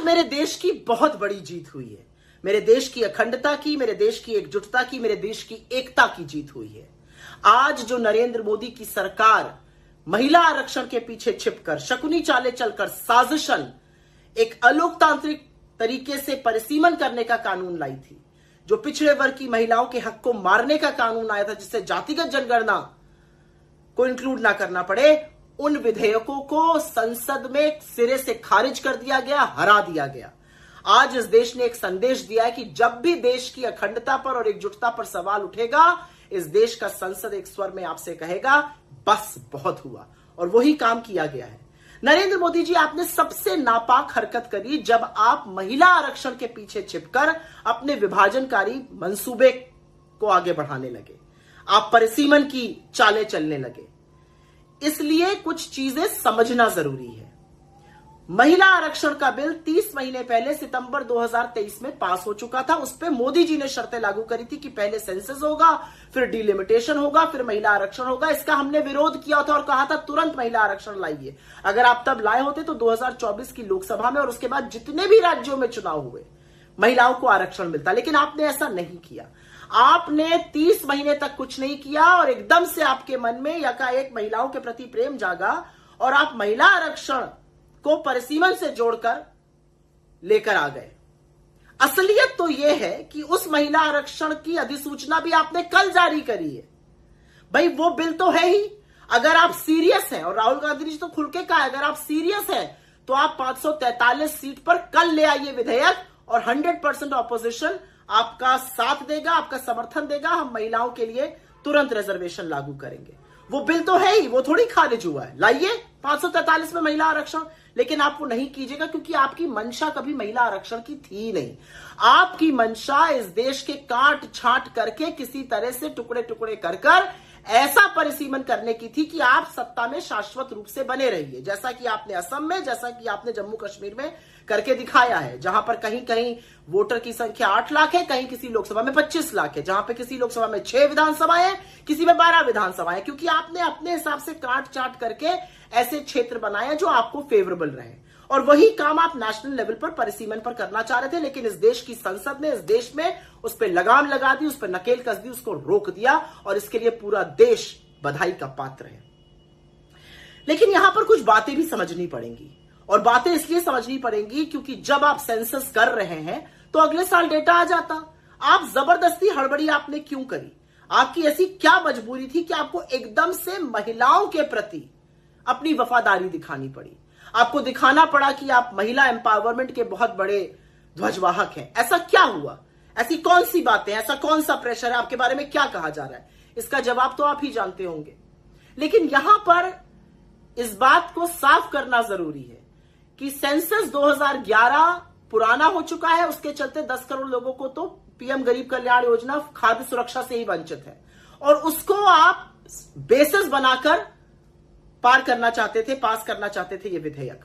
मेरे देश की बहुत बड़ी जीत हुई है। मेरे देश की अखंडता की, मेरे देश की एकजुटता की, मेरे देश की एकता की जीत हुई है। आज जो नरेंद्र मोदी की सरकार महिला आरक्षण के पीछे छिपकर, शकुनी चालें चलकर, साजिशन, एक अलोकतांत्रिक तरीके से परिसीमन करने का कानून लाई थी, जो पिछड़े वर्ग की महिलाओं के हक को मारने का कानून आया था, जिससे जातिगत जनगणना को इंक्लूड ना करना पड़े, उन विधेयकों को संसद में सिरे से खारिज कर दिया गया, हरा दिया गया। आज इस देश ने एक संदेश दिया है कि जब भी देश की अखंडता पर और एकजुटता पर सवाल उठेगा, इस देश का संसद एक स्वर में आपसे कहेगा बस बहुत हुआ, और वही काम किया गया है। नरेंद्र मोदी जी, आपने सबसे नापाक हरकत करी जब आप महिला आरक्षण के पीछे छिपकर अपने विभाजनकारी मंसूबे को आगे बढ़ाने लगे। आप परिसीमन की चालें चलने लगे। इसलिए कुछ चीजें समझना जरूरी है। महिला आरक्षण का बिल 30 महीने पहले सितंबर 2023 में पास हो चुका था। उस पर मोदी जी ने शर्तें लागू करी थी कि पहले सेंसस होगा, फिर डिलिमिटेशन होगा, फिर महिला आरक्षण होगा। इसका हमने विरोध किया था और कहा था तुरंत महिला आरक्षण लाइए। अगर आप तब लाए होते तो 2024 की लोकसभा में और उसके बाद जितने भी राज्यों में चुनाव हुए, महिलाओं को आरक्षण मिलता, लेकिन आपने ऐसा नहीं किया। आपने 30 महीने तक कुछ नहीं किया और एकदम से आपके मन में यकाएक महिलाओं के प्रति प्रेम जागा और आप महिला आरक्षण को परिसीमन से जोड़कर लेकर आ गए। असलियत तो यह है कि उस महिला आरक्षण की अधिसूचना भी आपने कल जारी करी है। भाई वो बिल तो है ही। अगर आप सीरियस हैं, और राहुल गांधी जी तो खुल के कहा, अगर आप सीरियस हैं तो आप 543 सीट पर कल ले आइए विधेयक, और 100% ऑपोजिशन आपका साथ देगा, आपका समर्थन देगा। हम महिलाओं के लिए तुरंत रिजर्वेशन लागू करेंगे। वो बिल तो है ही, वो थोड़ी खारिज हुआ है। लाइए 543 में महिला आरक्षण, लेकिन आप वो नहीं कीजिएगा क्योंकि आपकी मंशा कभी महिला आरक्षण की थी नहीं। आपकी मंशा इस देश के काट छांट करके किसी तरह से टुकड़े टुकड़े कर ऐसा परिसीमन करने की थी कि आप सत्ता में शाश्वत रूप से बने रहिए, जैसा कि आपने असम में, जैसा कि आपने जम्मू कश्मीर में करके दिखाया है, जहां पर कहीं कहीं वोटर की संख्या 8 लाख है, कहीं किसी लोकसभा में 25 लाख है, जहां पे किसी लोकसभा में 6 विधानसभाएं हैं, किसी में 12 विधानसभाएं, क्योंकि आपने अपने हिसाब से काट चाट करके ऐसे क्षेत्र बनाए जो आपको फेवरेबल रहे। और वही काम आप नेशनल लेवल पर परिसीमन पर करना चाह रहे थे, लेकिन इस देश की संसद ने इस देश में उस पर लगाम लगा दी, उस पर नकेल कस दी, उसको रोक दिया, और इसके लिए पूरा देश बधाई का पात्र है। लेकिन यहां पर कुछ बातें भी समझनी पड़ेंगी, और बातें इसलिए समझनी पड़ेंगी क्योंकि जब आप सेंसस कर रहे हैं तो अगले साल डेटा आ जाता। आप जबरदस्ती हड़बड़ी आपने क्यों करी? आपकी ऐसी क्या मजबूरी थी कि आपको एकदम से महिलाओं के प्रति अपनी वफादारी दिखानी पड़ी? आपको दिखाना पड़ा कि आप महिला एम्पावरमेंट के बहुत बड़े ध्वजवाहक हैं। ऐसा क्या हुआ? ऐसी कौन सी बातें, ऐसा कौन सा प्रेशर है? आपके बारे में क्या कहा जा रहा है? इसका जवाब तो आप ही जानते होंगे। लेकिन यहां पर इस बात को साफ करना जरूरी है कि सेंसस 2011 पुराना हो चुका है। उसके चलते 10 करोड़ लोगों को तो पीएम गरीब कल्याण योजना खाद्य सुरक्षा से ही वंचित है, और उसको आप बेसिस बनाकर पार करना चाहते थे, पास करना चाहते थे ये विधेयक।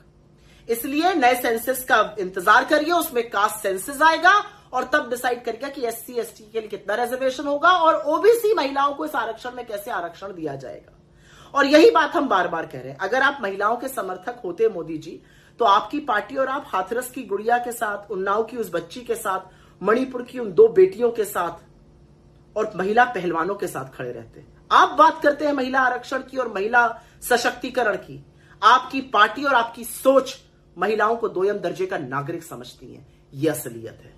इसलिए नए सेंसस का इंतजार करिए, उसमें कास्ट सेंसस आएगा और तब डिसाइड करेगा कि एससी एसटी के लिए कितना रिजर्वेशन होगा और ओबीसी महिलाओं को इस आरक्षण में कैसे आरक्षण दिया जाएगा। और यही बात हम बार बार कह रहे हैं। अगर आप महिलाओं के समर्थक होते मोदी जी, तो आपकी पार्टी और आप हाथरस की गुड़िया के साथ, उन्नाव की उस बच्ची के साथ, मणिपुर की उन 2 बेटियों के साथ और महिला पहलवानों के साथ खड़े रहते। आप बात करते हैं महिला आरक्षण की और महिला सशक्तिकरण की। आपकी पार्टी और आपकी सोच महिलाओं को दोयम दर्जे का नागरिक समझती है। यह असलियत है।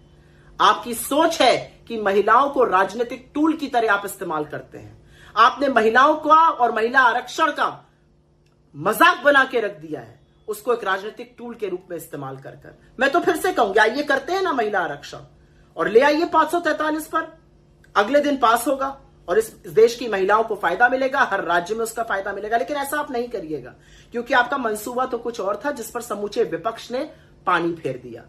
आपकी सोच है कि महिलाओं को राजनीतिक टूल की तरह आप इस्तेमाल करते हैं। आपने महिलाओं का और महिला आरक्षण का मजाक बना के रख दिया है, उसको एक राजनीतिक टूल के रूप में इस्तेमाल कर। मैं तो फिर से कहूंगा, आइए करते हैं ना महिला आरक्षण, और ले आइए 543 पर। अगले दिन पास होगा और इस देश की महिलाओं को फायदा मिलेगा, हर राज्य में उसका फायदा मिलेगा। लेकिन ऐसा आप नहीं करिएगा, क्योंकि आपका मंसूबा तो कुछ और था, जिस पर समूचे विपक्ष ने पानी फेर दिया।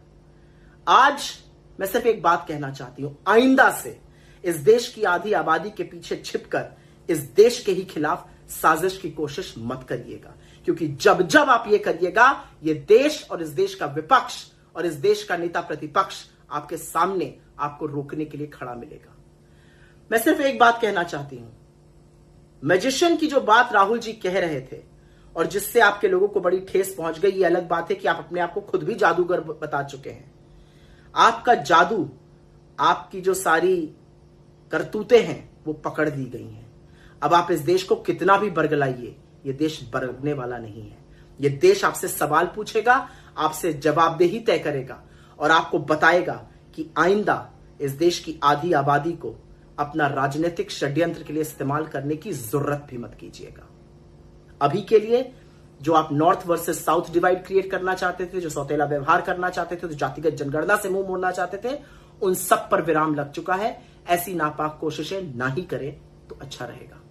आज मैं सिर्फ एक बात कहना चाहती हूं, आइंदा से इस देश की आधी आबादी के पीछे छिपकर इस देश के ही खिलाफ साजिश की कोशिश मत करिएगा, क्योंकि जब जब आप ये करिएगा, ये देश और इस देश का विपक्ष और इस देश का नेता प्रतिपक्ष आपके सामने आपको रोकने के लिए खड़ा मिलेगा। मैं सिर्फ एक बात कहना चाहती हूं, मैजिशियन की जो बात राहुल जी कह रहे थे, और जिससे आपके लोगों को बड़ी ठेस पहुंच गई। ये अलग बात है कि आप अपने आप को खुद भी जादूगर बता चुके हैं। आपका जादू, आपकी जो सारी करतूतें हैं वो पकड़ ली गई हैं। अब आप इस देश को कितना भी बरगलाइए, ये देश बरगने वाला नहीं है। ये देश आपसे सवाल पूछेगा, आपसे जवाबदेही तय करेगा और आपको बताएगा कि आइंदा इस देश की आधी आबादी को अपना राजनीतिक षड्यंत्र के लिए इस्तेमाल करने की जरूरत भी मत कीजिएगा। अभी के लिए जो आप north versus south divide create करना चाहते थे, जो सौतेला व्यवहार करना चाहते थे, जो जातिगत जनगणना से मुंह मोड़ना चाहते थे, उन सब पर विराम लग चुका है। ऐसी नापाक कोशिशें ना ही करें तो अच्छा रहेगा।